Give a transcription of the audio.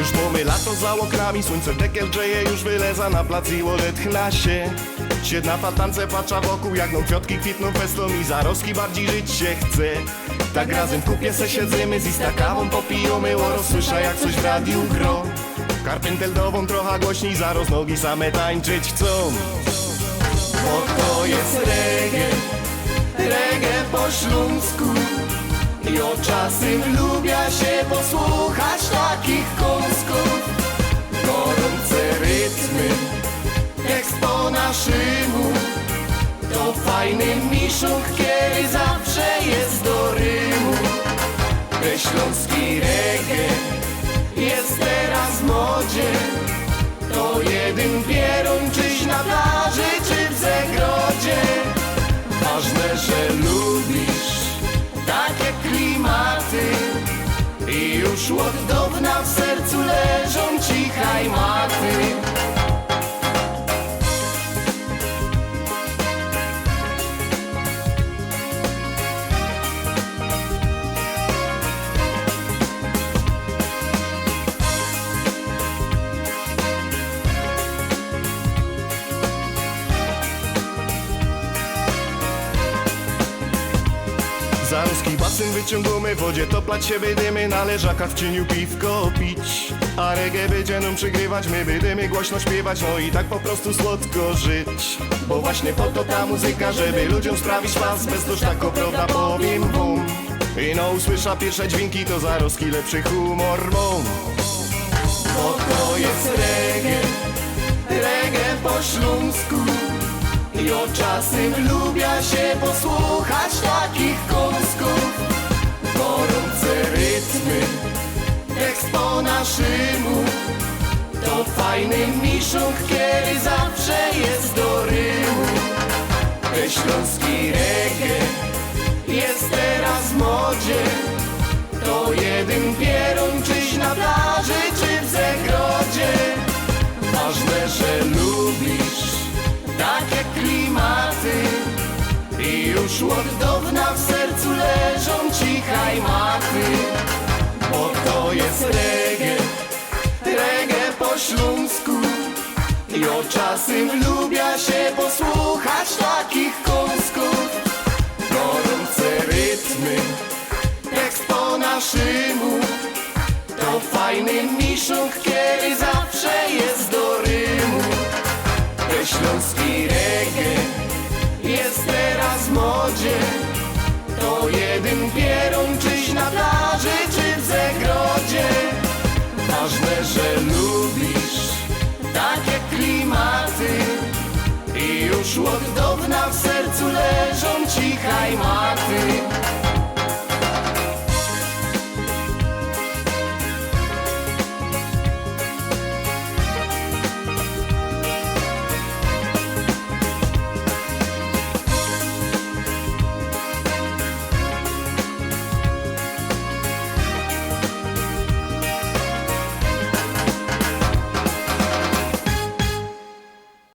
Już mamy lato za oknami, słońce dekiel grzeje, już wyleza na plac i odetchna się. Siedna fatance patrza wokół, jak no kwiatki kwitną festą i zaroski bardziej żyć się chce. Tak razem w kupie se siedzimy, z ista kawą popijamy, rozsłysza jak coś w radiu gro. Karpenteldową trochę głośniej, zaraz nogi same tańczyć chcą. Bo to jest reggae, reggae po śląsku. I o czasem lubia się posłuchać takich kąsków. Gorące rytmy, tekst po naszemu. To fajny miszuk, kiedy zawsze jest do rymu. Te śląski reggae jest teraz w modzie. To jeden pierun, czyś na plaży, czy w zagrodzie. Ważne, że lubisz takie klimaty i już od dawna w sercu leżą cichaj maty. Za ruski basen wyciągamy, w wodzie toplać się będziemy, na leżakach w cieniu piwko pić. A reggae będzie nam przygrywać, my będziemy głośno śpiewać, no i tak po prostu słodko żyć. Bo właśnie po to ta muzyka, żeby ludziom sprawić pas, bez tako prawda powiem wam. I no usłysza pierwsze dźwięki, to zaroski lepszy humor mam. Bo to jest reggae, reggae po śląsku. I o czasem lubia się posłuchać takich kąsków. Gorące rytmy, tekst po naszemu. To fajny miszuk, kiedy zawsze jest do rymu. Te śląski reggae jest teraz w modzie. To jeden pierun, czyś na plaży, czy w zagrodzie. Ważne, że lubisz takie klimaty i już od dawna w sercu leżą cichaj maty. Bo to jest reggae, reggae po śląsku. I o czasem lubia się posłuchać takich kąsków. Gorące rytmy, tekst po naszemu. To fajny miszuk, kiedy zawsze jest do rymu. Te śląski reggae jest teraz w modzie. To jeden pierun, czyś na plaży, czy w zagrodzie. Ważne, że lubisz takie klimaty i już od dawna w sercu leżą cichaj maty.